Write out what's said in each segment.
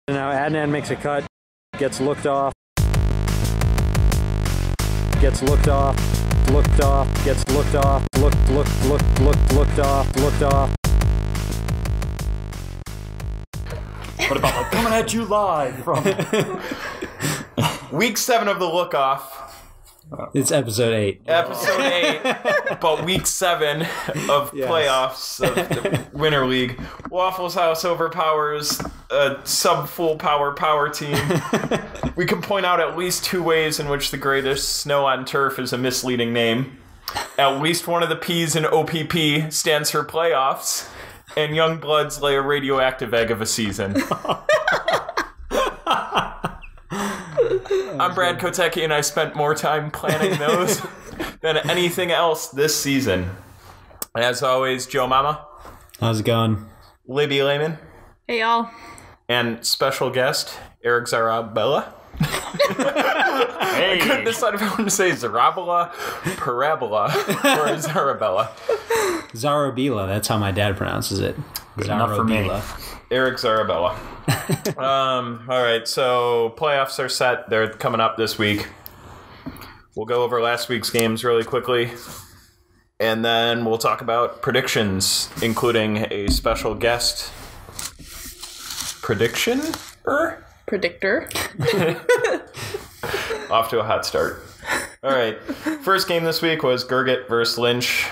Now Adnan makes a cut, gets looked off, gets looked off, gets looked off, looked off. What about coming at you live from Week 7 of the Lookoff. It's episode 8. Episode 8, but week 7 of playoffs of the Winter League. Waffles House overpowers a sub-full power team. We can point out at least 2 ways in which the greatest snow on turf is a misleading name. At least one of the P's in OPP stands for playoffs, and Young Bloods lay a radioactive egg of a season. I'm Brad Kotecki, and I spent more time planning those than anything else this season. As always, Joe Mama. How's it going? Libby Lehman. Hey, y'all. And special guest, Eric Zarobila. Hey. I couldn't decide if I wanted to say Zarobila, Parabola, or Zarobila. Zarobila, that's how my dad pronounces it. Enough for me. Eric Zarobila. All right, so playoffs are set. They're coming up this week. We'll go over last week's games really quickly, and then we'll talk about predictions, including a special guest predictor. Off to a hot start. All right, first game this week was Gurgit versus Lynch.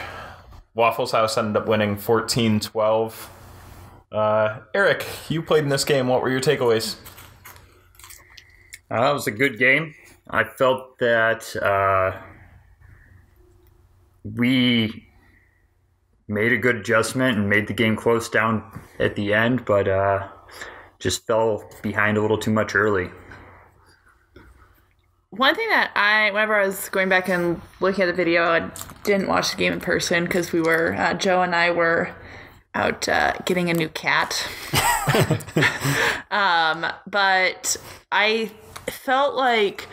Waffles House ended up winning 14-12. Eric, you played in this game. What were your takeaways? It was a good game. I felt that we made a good adjustment and made the game close down at the end, but just fell behind a little too much early. One thing that whenever I was going back and looking at the video, I didn't watch the game in person because we were, Joe and I were out getting a new cat. But I felt like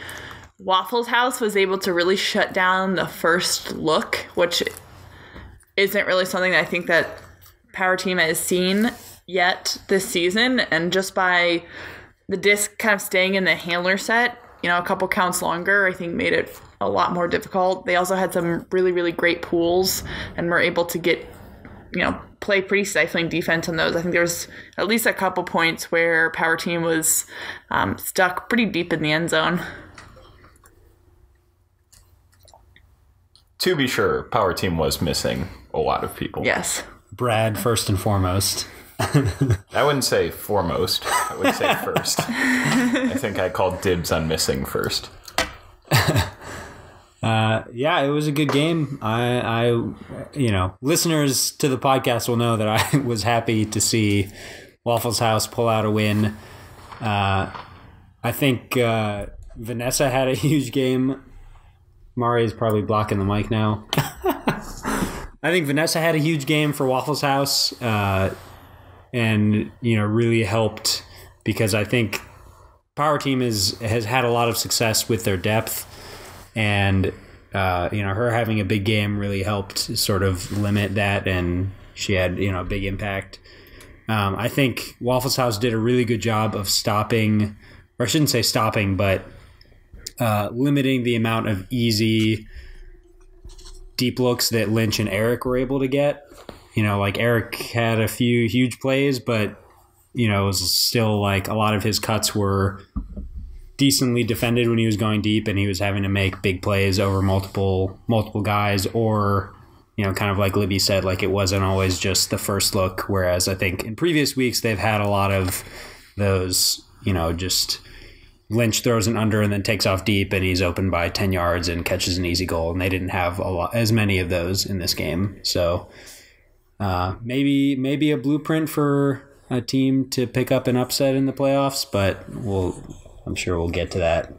Waffles House was able to really shut down the first look, which isn't really something that I think that Power Team has seen yet this season. And just by the disc kind of staying in the handler set, a couple counts longer, I think made it a lot more difficult. They also had some really, really great pools and were able to get, play pretty stifling defense on those. I think there was at least a couple points where Power Team was stuck pretty deep in the end zone. To be sure, Power Team was missing a lot of people. Yes. Brad, first and foremost. I wouldn't say foremost. I would say first. I think I called dibs on missing first. Yeah, it was a good game. I listeners to the podcast will know that I was happy to see Waffles House pull out a win. I think Vanessa had a huge game. Mari's probably blocking the mic now. I think Vanessa had a huge game for Waffles House, and really helped because I think Power Team has had a lot of success with their depth. And, her having a big game really helped sort of limit that, and she had, a big impact. I think Waffles House did a really good job of stopping, or I shouldn't say stopping, but limiting the amount of easy deep looks that Lynch and Eric were able to get. Like Eric had a few huge plays, but, it was still like a lot of his cuts were decently defended when he was going deep, and he was having to make big plays over multiple guys, or kind of like Libby said, like it wasn't always just the first look, whereas I think in previous weeks they've had a lot of those, just Lynch throws an under and then takes off deep and he's open by 10 yards and catches an easy goal, and they didn't have as many of those in this game. So maybe a blueprint for a team to pick up an upset in the playoffs, but I'm sure we'll get to that.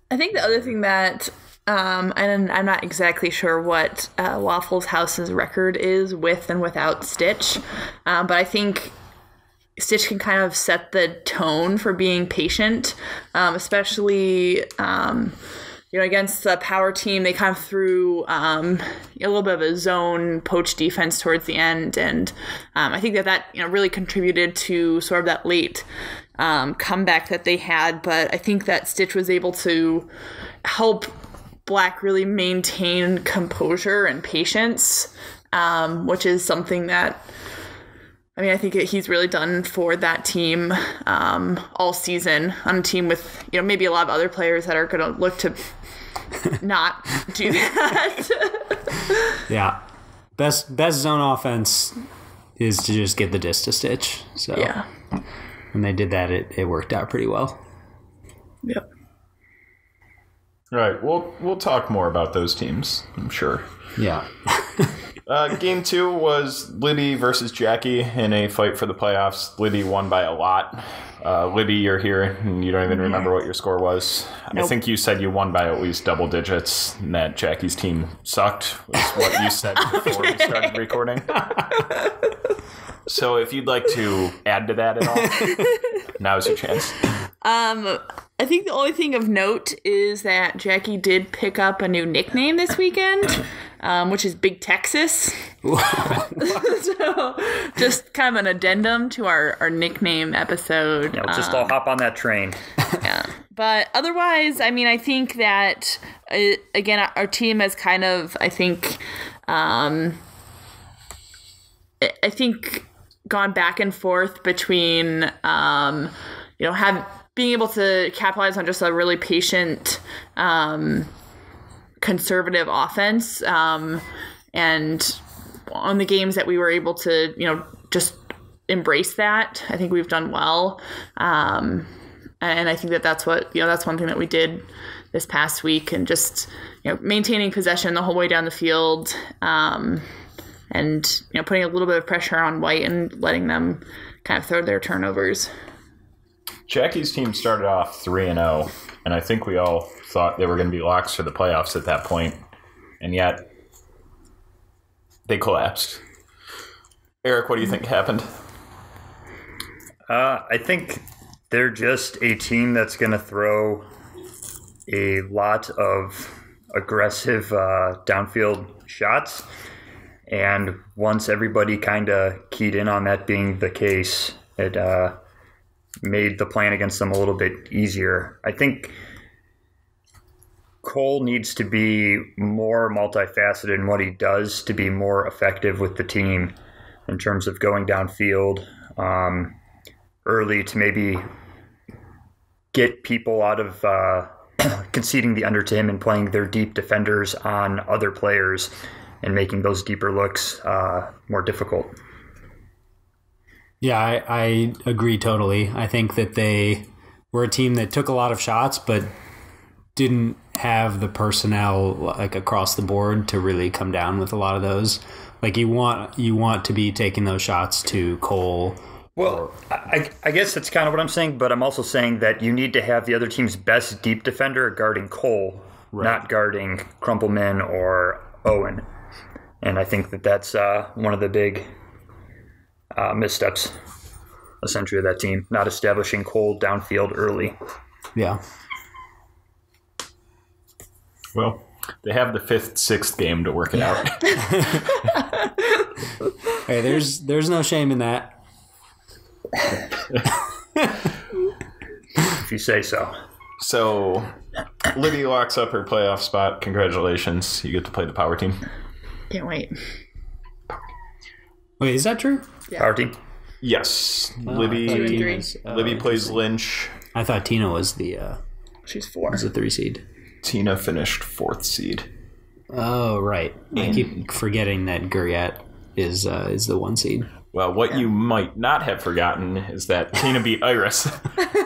I think the other thing that, and I'm not exactly sure what Waffles House's record is with and without Stitch, but I think Stitch can kind of set the tone for being patient, especially against the Power Team. They kind of threw a little bit of a zone poach defense towards the end, and I think that really contributed to sort of that late comeback that they had. But I think that Stitch was able to help Black really maintain composure and patience, which is something that, I mean, I think he's really done for that team all season, on a team with, maybe a lot of other players that are going to look to not do that. Yeah. Best zone offense is to just get the disc to Stitch. So yeah. When they did that, it worked out pretty well. Yep. All right, we'll talk more about those teams, I'm sure. Yeah. Game 2 was Liddy versus Jackie in a fight for the playoffs. Liddy won by a lot. Liddy, you're here, and you don't even remember what your score was. Nope. I think you said you won by at least double digits, and that Jackie's team sucked, was what you said before we started recording. So if you'd like to add to that at all, now's your chance. I think the only thing of note is that Jackie did pick up a new nickname this weekend, which is Big Texas. So just kind of an addendum to our nickname episode. Yeah, we'll just all hop on that train. Yeah. But otherwise, I mean, I think that, again, our team has kind of, I think gone back and forth between, being able to capitalize on just a really patient, conservative offense. And on the games that we were able to, just embrace that, I think we've done well. And I think that's what, that's one thing that we did this past week, and just, maintaining possession the whole way down the field. And, putting a little bit of pressure on White and letting them kind of throw their turnovers. Jackie's team started off 3-0, and I think we all thought they were going to be locks for the playoffs at that point, and yet they collapsed. Eric, what do you think happened? I think they're just a team that's going to throw a lot of aggressive downfield shots, and once everybody kind of keyed in on that being the case, it made the plan against them a little bit easier. I think Cole needs to be more multifaceted in what he does to be more effective with the team in terms of going downfield early to maybe get people out of conceding the under to him and playing their deep defenders on other players and making those deeper looks more difficult. Yeah, I agree totally. I think that they were a team that took a lot of shots, but didn't have the personnel like across the board to really come down with a lot of those. Like you want to be taking those shots to Cole. Well, I guess that's kind of what I'm saying, but I'm also saying that you need to have the other team's best deep defender guarding Cole, right, not guarding Crumpleman or Owen. And I think that that's one of the big missteps, essentially, of that team, not establishing Cole downfield early. Yeah. Well, they have the 5th, 6th game to work it out. Hey, there's no shame in that. If you say so. So, Liddy locks up her playoff spot. Congratulations. You get to play the power team. Can't wait. Wait, is that true? Yeah. Power team? Yes. Oh, Libby plays Lynch. I thought Tina was She's 4. the 3 seed. Tina finished 4th seed. Oh, right. I keep forgetting that Guriat is the 1 seed. Well, what you might not have forgotten is that Tina beat Iris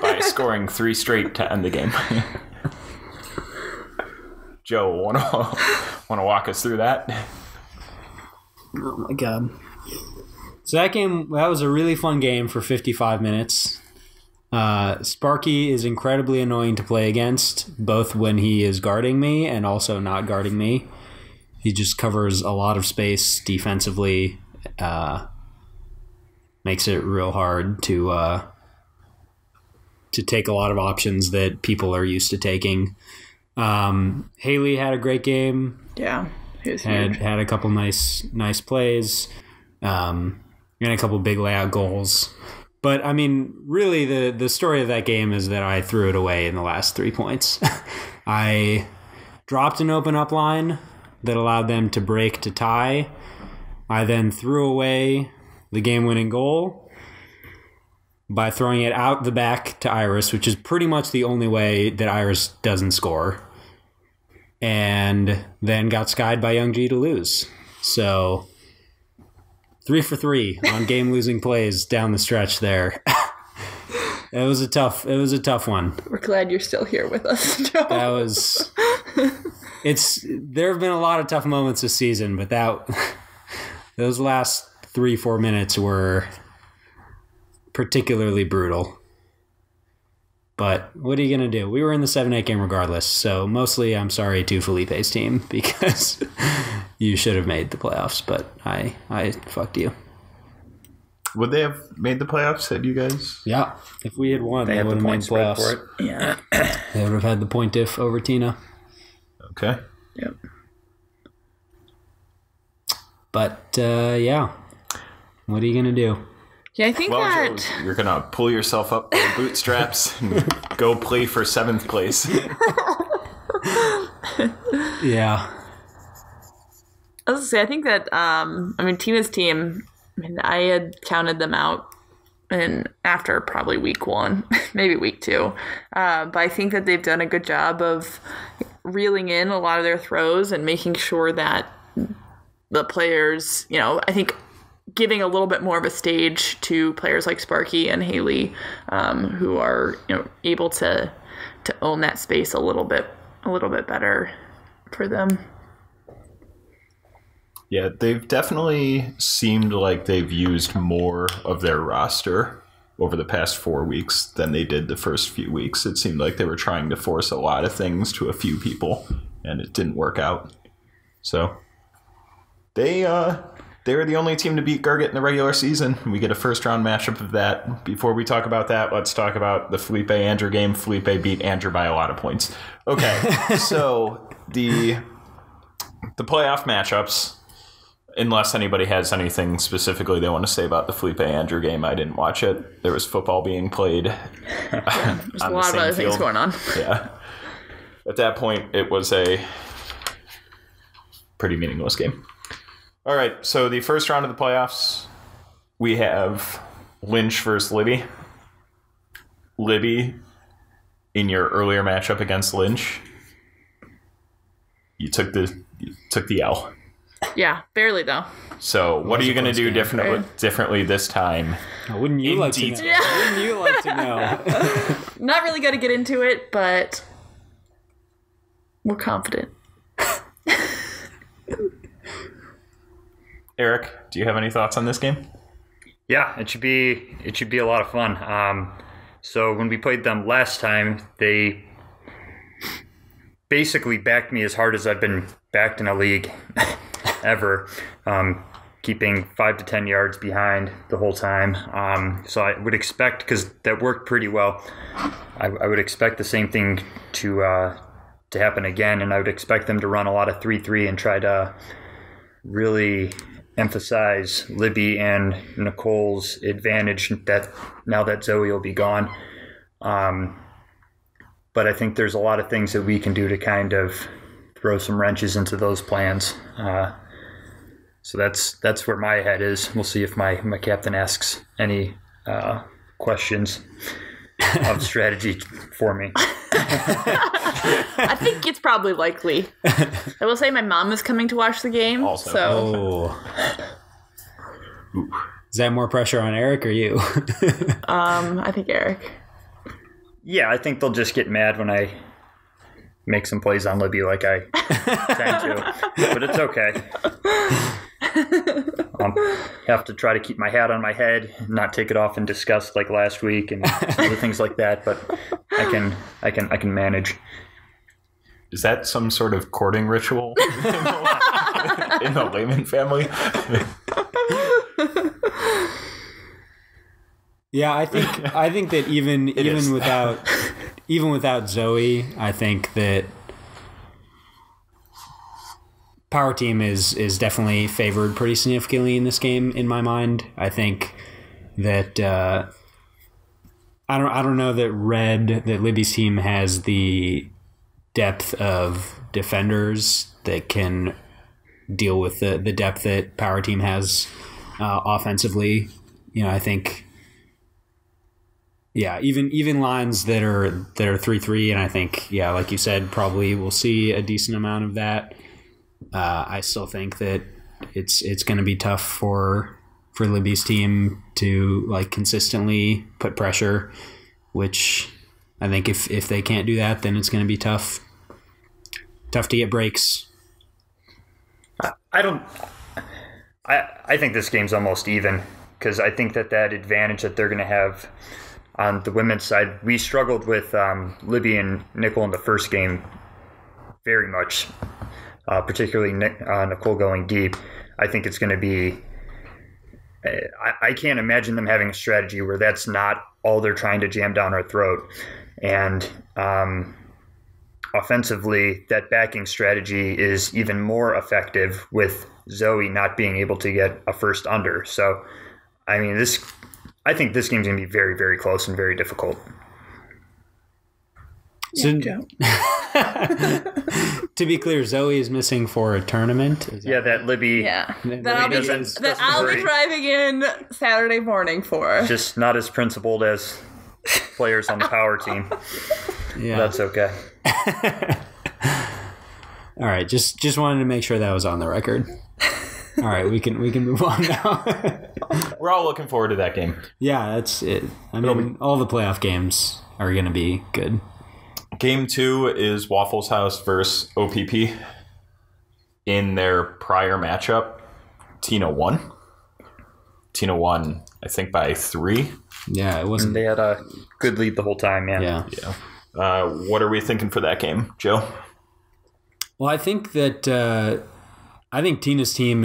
by scoring 3 straight to end the game. Joe, want to walk us through that? Oh my god. So that was a really fun game for 55 minutes. Sparky is incredibly annoying to play against, both when he is guarding me and also not guarding me. He just covers a lot of space defensively. Makes it real hard to take a lot of options that people are used to taking. Haley had a great game. Yeah, he was huge. Had a couple nice plays. And a couple big layout goals. But, I mean, really the story of that game is that I threw it away in the last 3 points. I dropped an open up line that allowed them to break to tie. I then threw away the game-winning goal by throwing it out the back to Iris, which is pretty much the only way that Iris doesn't score. And then got skied by Young G to lose. So 3 for 3 on game-losing plays down the stretch there. It was a tough one. We're glad you're still here with us, Joe. That was. There have been a lot of tough moments this season, but those last 3-4 minutes were particularly brutal. But what are you going to do? We were in the 7-8 game regardless, so mostly I'm sorry to Felipe's team because you should have made the playoffs, but I fucked you. Would they have made the playoffs had you guys? Yeah. If we had won, they had would the have made point spread playoffs. for it. Yeah. They would have had the point diff over Tina. Okay. Yep. But, yeah. What are you going to do? Yeah, I think Well, that... Joe, you're going to pull yourself up by the bootstraps and go play for 7th place. Yeah. I was gonna say, I think that, Tina's team, I had counted them out and after probably week 1, maybe week 2. But I think that they've done a good job of reeling in a lot of their throws and making sure that the players, I think giving a little bit more of a stage to players like Sparky and Haley, who are, able to own that space a little bit better for them. Yeah, they've definitely seemed like they've used more of their roster over the past 4 weeks than they did the first few weeks. It seemed like they were trying to force a lot of things to a few people, and it didn't work out. So they were the only team to beat Gurgit in the regular season. We get a first-round matchup of that. Before we talk about that, let's talk about the Felipe-Andrew game. Felipe beat Andrew by a lot of points. Okay, so the playoff matchups, unless anybody has anything specifically they want to say about the Felipe-Andrew game, I didn't watch it. There was football being played. There's a lot of other things going on. Yeah. At that point, it was a pretty meaningless game. All right, so the first round of the playoffs, we have Lynch versus Libby. Libby, in your earlier matchup against Lynch, you took the L. Yeah, barely though. So what are you going to do differently this time? Wouldn't you like to know? Yeah. Wouldn't you like to know? Not really going to get into it, but we're confident. Eric, do you have any thoughts on this game? Yeah, it should be a lot of fun. So when we played them last time, they basically backed me as hard as I've been backed in a league ever, keeping 5 to 10 yards behind the whole time. So I would expect, because that worked pretty well, I would expect the same thing to happen again, and I would expect them to run a lot of 3-3 and try to really emphasize Libby and Nicole's advantage that now that Zoe will be gone. But I think there's a lot of things that we can do to kind of throw some wrenches into those plans. So that's where my head is. We'll see if my captain asks any questions of strategy for me. I think it's probably likely. I will say my mom is coming to watch the game. Also. So. Is that more pressure on Eric or you? I think Eric. Yeah, I think they'll just get mad when I make some plays on Libby like I tend to. But it's okay. Have to try to keep my hat on my head, not take it off in disgust like last week and other things like that. But I can manage. Is that some sort of courting ritual in the Lehman family? Yeah, I think that even without Zoe, I think that Power Team is definitely favored pretty significantly in this game in my mind. I think that I don't know that Libby's team has the depth of defenders that can deal with the depth that Power Team has offensively. I think, even lines that are 3-3, and I think, like you said, probably we'll see a decent amount of that. I still think that it's going to be tough for Libby's team to consistently put pressure, which I think if they can't do that, then it's going to be tough to get breaks. I think this game's almost even, because I think that advantage that they're going to have on the women's side, we struggled with Libby and Nicole in the first game very much, particularly Nicole going deep. I think it's going to be I can't imagine them having a strategy where that's not all they're trying to jam down our throat. And offensively, that backing strategy is even more effective with Zoe not being able to get a first under. So, I think this game's going to be very, very close and very difficult. So, to be clear, Zoe is missing for a tournament. That Libby. Yeah, that I'll be driving in Saturday morning for. Just not as principled as players on the Power Team. Yeah, that's okay. All right, just wanted to make sure that was on the record. All right, we can move on now. We're all looking forward to that game. Yeah, that's it. All the playoff games are going to be good. Game 2 is Waffles House versus OPP. In their prior matchup, Tina won. Tina won, I think, by 3. Yeah, it wasn't. They had a good lead the whole time, Yeah. What are we thinking for that game, Joe? Well, I think that Tina's team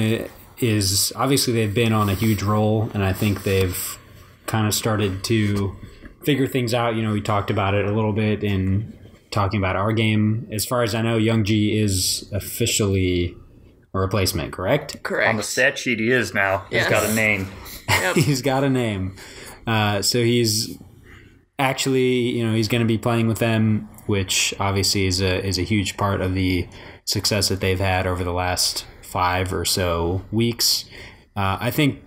is obviously they've been on a huge roll, and I think they've kind of started to figure things out. We talked about it a little bit in talking about our game. As far as I know, Young G is officially a replacement, correct? Correct. On the stat sheet, he is now. Yes. He's got a name. Yep. He's got a name. So he's actually, he's going to be playing with them, which obviously is a huge part of the success that they've had over the last 5 or so weeks. I think,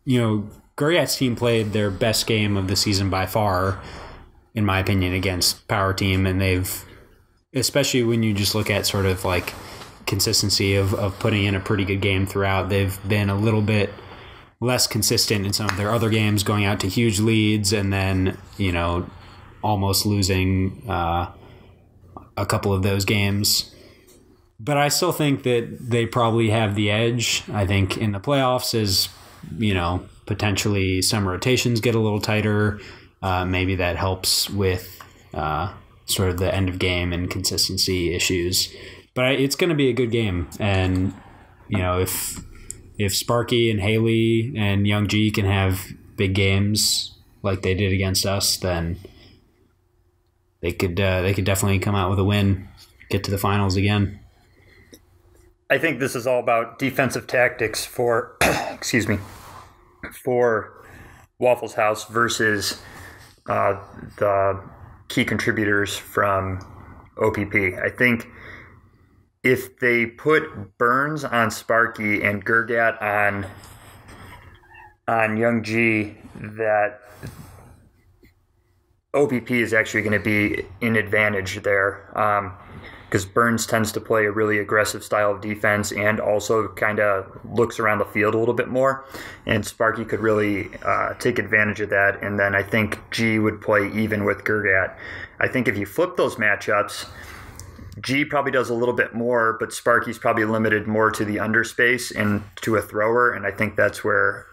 Guriat's team played their best game of the season by far, in my opinion, against Power Team, and they've, especially when you just look at sort of consistency of putting in a pretty good game throughout, they've been a little bit less consistent in some of their other games, going out to huge leads and then, almost losing a couple of those games. But I still think that they probably have the edge. I think in the playoffs, as potentially some rotations get a little tighter, maybe that helps with sort of the end of game and consistency issues. But it's going to be a good game, and if Sparky and Haley and Young G can have big games like they did against us, then they could definitely come out with a win, get to the finals again. I think this is all about defensive tactics for for Waffles House versus the key contributors from OPP. I think if they put Burns on Sparky and Gurgat on Young G, that OPP is actually going to be in advantage there, because Burns tends to play a really aggressive style of defense and also kind of looks around the field a little bit more, and Sparky could really take advantage of that. And then I think G would play even with Gurgat. I think if you flip those matchups, G probably does a little bit more, but Sparky's probably limited more to the underspace and to a thrower, and I think that's where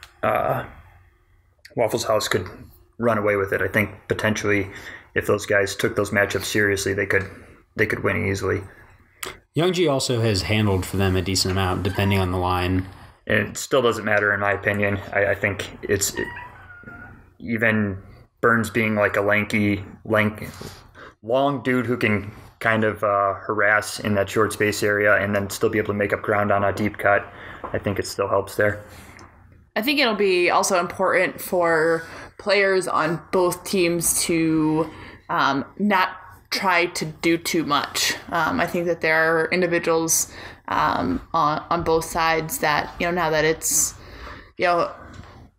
Waffles House could run away with it. I think potentially if those guys took those matchups seriously, they could win easily. Young G also has handled for them a decent amount, depending on the line. And it still doesn't matter, in my opinion. I think even Burns being like a lanky, long dude who can kind of harass in that short space area and then still be able to make up ground on a deep cut. I think it still helps there. I think it'll be also important for players on both teams to not try to do too much. I think that there are individuals on both sides that, now that it's,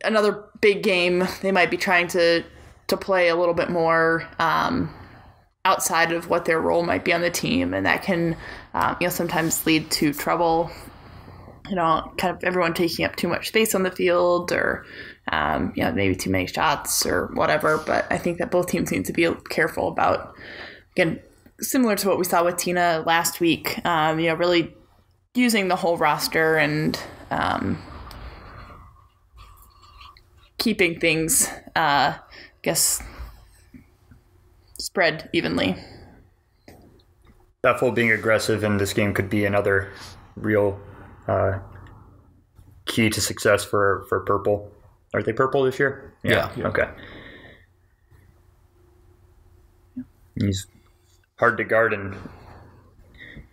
another big game, they might be trying to play a little bit more outside of what their role might be on the team, and that can, sometimes lead to trouble. Kind of everyone taking up too much space on the field, or maybe too many shots or whatever. But I think that both teams need to be careful about, again, similar to what we saw with Tina last week. Really using the whole roster and keeping things, spread evenly. Bethel being aggressive in this game could be another real key to success for purple. Are they purple this year? Yeah. Okay. He's hard to guard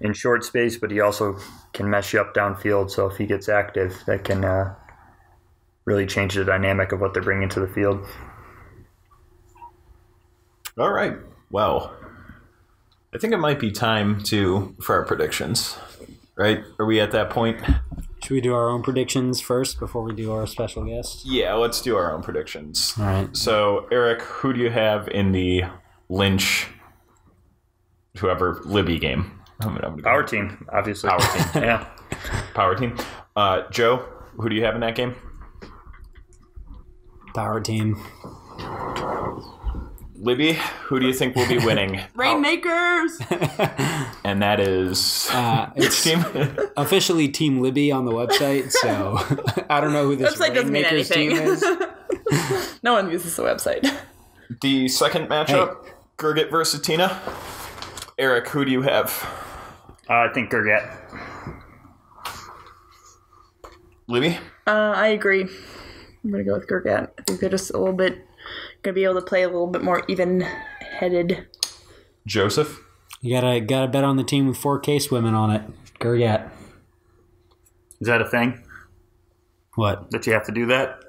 in short space, but he also can mess you up downfield. So if he gets active, that can really change the dynamic of what they're bringing to the field. All right. Well, I think it might be time for our predictions, right? Are we at that point? Should we do our own predictions first before we do our special guest? Yeah, let's do our own predictions. All right. So, Eric, who do you have in the Lynch, whoever, Libby game? Power team, obviously. Power team. Yeah. Power team. Joe, who do you have in that game? Power team. Libby, who do you think will be winning? Rainmakers! And that is it's team? officially Team Libby on the website, so I don't know who this website doesn't mean Rainmakers anything. team is. No one uses the website. The second matchup, Gurgit versus Tina. Eric, who do you have? I think Gurgit. Libby? I agree. I'm going to go with Gurgit. I think they're just a little bit going to be able to play a little bit more even-headed. Joseph? You gotta bet on the team with 4 case women on it. Gurgit. Is that a thing? What? That you have to do that?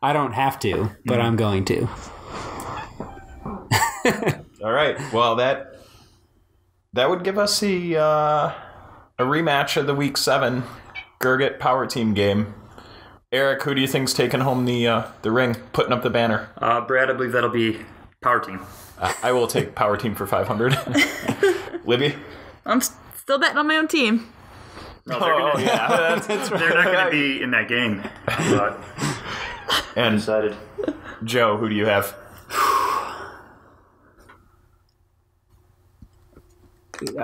I don't have to, but I'm going to. All right. Well, that would give us a rematch of the Week 7 Gurgit Power Team game. Eric, who do you think's taking home the ring, putting up the banner? Brad, I believe that'll be Power Team. I will take Power Team for 500. Libby? I'm still betting on my own team. No, that's right. They're not going to be in that game. But and decided. Joe, who do you have?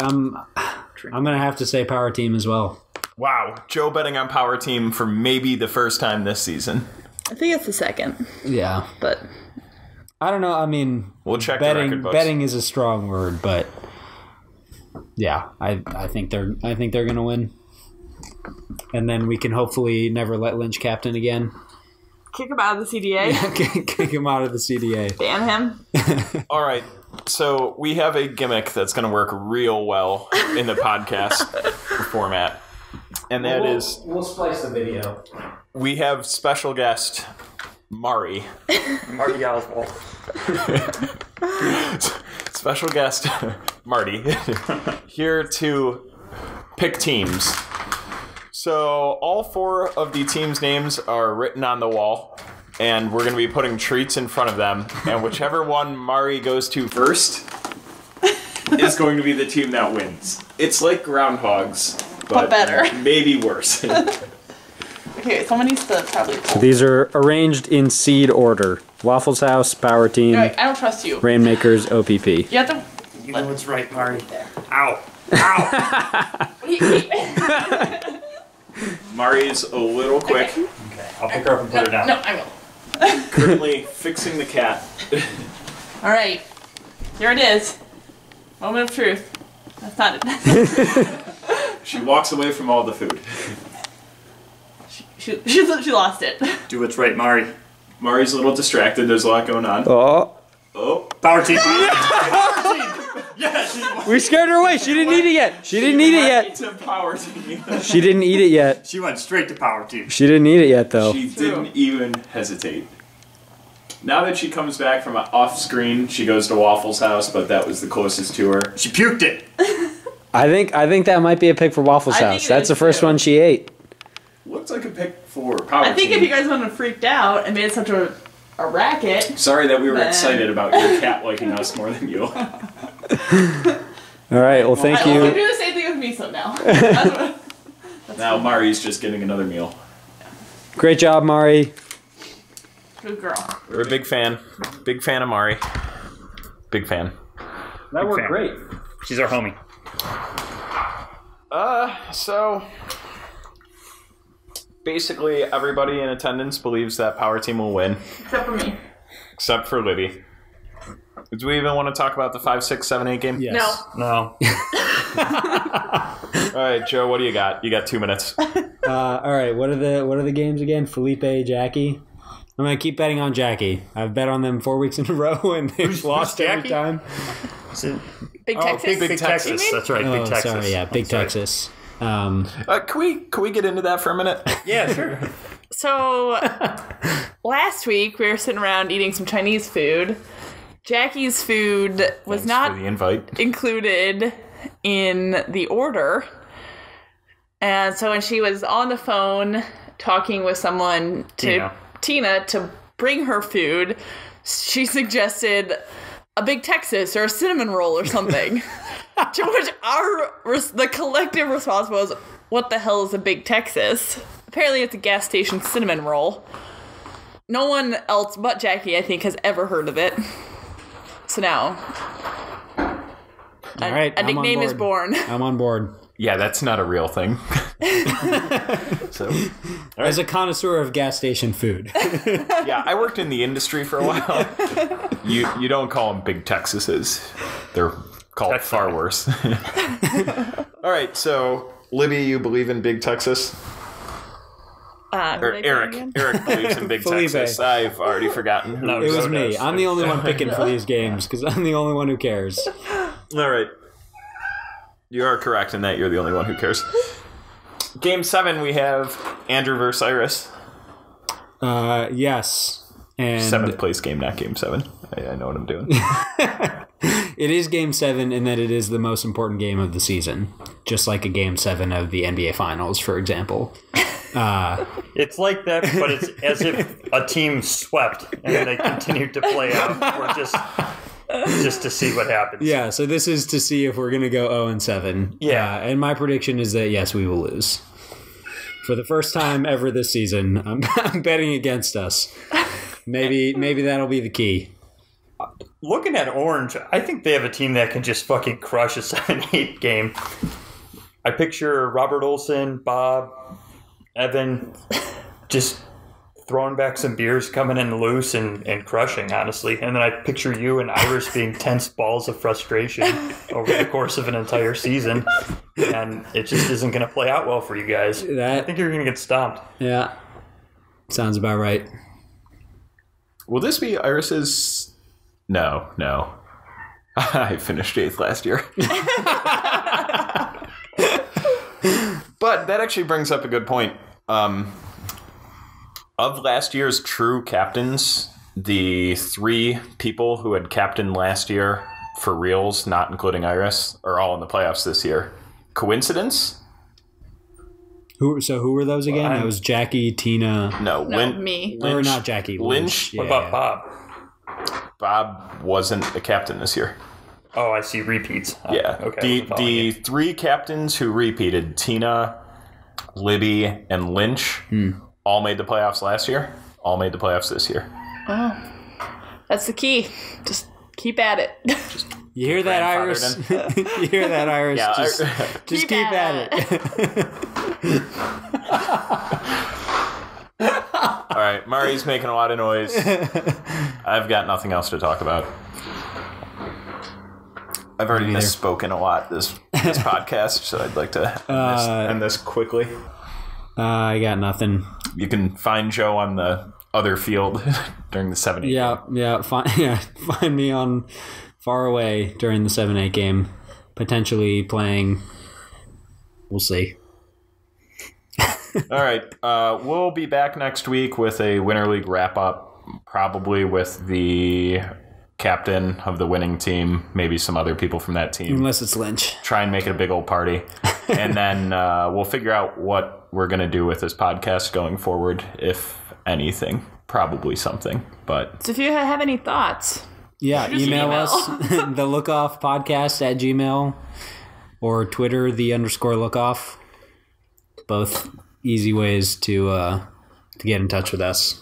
I'm gonna have to say Power Team as well. Wow, Joe betting on Power Team for maybe the first time this season. I think it's the second. Yeah, but I don't know. I mean, we'll check the record books. Betting is a strong word, but yeah, I think they're gonna win, and then we can hopefully never let Lynch captain again. Kick him out of the CDA. Yeah, kick him out of the CDA. Ban him. All right. So we have a gimmick that's going to work real well in the podcast format. And that is... We'll splice the video. We have special guest, Marty. Marty Oswald. Special guest, Marty, here to pick teams. So all 4 of the teams' names are written on the wall, and we're going to be putting treats in front of them, and whichever one Mari goes to first is going to be the team that wins. It's like groundhogs, but better. Maybe worse. Okay, someone needs to probably pull. These are arranged in seed order. Waffles House, Power Team, I don't trust you. Rainmakers, OPP. You have to... You know what's right, Mari. Ow. Ow. Mari's a little quick. Okay, I'll pick her up and put her down. No, I will. Currently fixing the cat. All right. Here it is. Moment of truth. That's not it. She walks away from all the food. She lost it. Do what's right, Mari. Mari's a little distracted. There's a lot going on. Oh. Power Team. Power Team. Yes. We scared her away. She didn't eat it yet. She didn't eat it yet. To Power Team. She didn't eat it yet. She went straight to Power Team. She didn't eat it yet, though. She didn't even hesitate. Now that she comes back from off screen, she goes to Waffle's house, but that was the closest to her. She puked it. I think that might be a pick for Waffle's house. That's the first one she ate. Looks like a pick for Power I think Team. if you guys wouldn't have freaked out and made such a racket. Sorry that we were Then- excited about your cat liking us more than you. All right. Well, thank Well, you. do the same thing with me, so now. Now Mari's just getting another meal. Great job, Mari. Good girl. We're a big fan. Big fan of Mari. Big fan. That worked fan. great. She's our homie. So basically everybody in attendance believes that Power Team will win, Except for me. except for Libby. Do we even want to talk about the 5, 6, 7, 8 game? Yes. No. No. All right, Joe, what do you got? You got 2 minutes. All right. What are the games again? Felipe, Jackie. I'm gonna keep betting on Jackie. I've bet on them 4 weeks in a row, and they've lost every Jackie? time. Is it Big Texas? Big Texas. That's right. Oh, Big Texas. sorry. Yeah, Big That's right. Texas. Can we get into that for a minute? Yeah, sure. So, last week we were sitting around eating some Chinese food. Jackie's food was Thanks not for the invite. included in the order. And so when she was on the phone talking with someone Tina to bring her food, she suggested a Big Texas or a cinnamon roll or something. To which the collective response was, what the hell is a Big Texas? Apparently it's a gas station cinnamon roll. No one else but Jackie, I think, has ever heard of it. So now, All right. a nickname is born. I'm on board. Yeah, that's not a real thing. So, As a connoisseur of gas station food. yeah, I worked in the industry for a while. You don't call them Big Texases. They're called far worse. All right, so Libby, you believe in Big Texas? Or Eric believes in Big Felipe. Texas. I've already forgotten. No, It was Joe me. does. I'm the only one picking for these games because I'm the only one who cares. All right. You are correct in that you're the only one who cares. Game 7, we have Andrew versus Iris. Yes. And 7th place game, not Game 7. I know what I'm doing. it is Game 7 in that it is the most important game of the season. Just like a Game 7 of the NBA Finals, for example. It's like that, but it's as if a team swept and then they continued to play out, or just to see what happens. Yeah, so this is to see if we're going to go 0-7. Yeah. And my prediction is that, yes, we will lose. For the first time ever this season, I'm betting against us. Maybe that'll be the key. Looking at Orange, I think they have a team that can just fucking crush a 7-8 game. I picture Robert Olson, Bob, Evan, just throwing back some beers, coming in loose and crushing, honestly. And then I picture you and Iris being tense balls of frustration over the course of an entire season. And it just isn't going to play out well for you guys. I think you're going to get stomped. Yeah. Sounds about right. Will this be Iris's? No. I finished 8th last year. But that actually brings up a good point. Of last year's true captains, the 3 people who had captained last year for reals, not including Iris, are all in the playoffs this year. Coincidence? Who were those again? That was Jackie, Tina. No, me. Lynch, Or not Jackie. Lynch. Yeah, What about yeah. Bob? Bob wasn't the captain this year. Oh, I see repeats. Yeah. Okay. The 3 captains who repeated, Tina, Libby, and Lynch, all made the playoffs last year. All made the playoffs this year. Oh, that's the key. Just keep at it. You hear that, Iris? You hear that, Iris? Yeah, just keep at it. All right, Mari's making a lot of noise. I've got nothing else to talk about. I've already misspoken a lot this podcast, so I'd like to end this quickly. I got nothing. You can find Joe on the other field during the 7-8 game. Yeah. Find me on far away during the 7-8 game, potentially playing. We'll see. All right, we'll be back next week with a Winter League wrap-up. probably with the captain of the winning team, maybe some other people from that team. Unless it's Lynch. Try and make it a big old party. And then we'll figure out what we're going to do with this podcast going forward, if anything. Probably something. But So if you have any thoughts, yeah, just email email. us, the Lookoff podcast at Gmail, or Twitter, _Lookoff. Both easy ways to get in touch with us.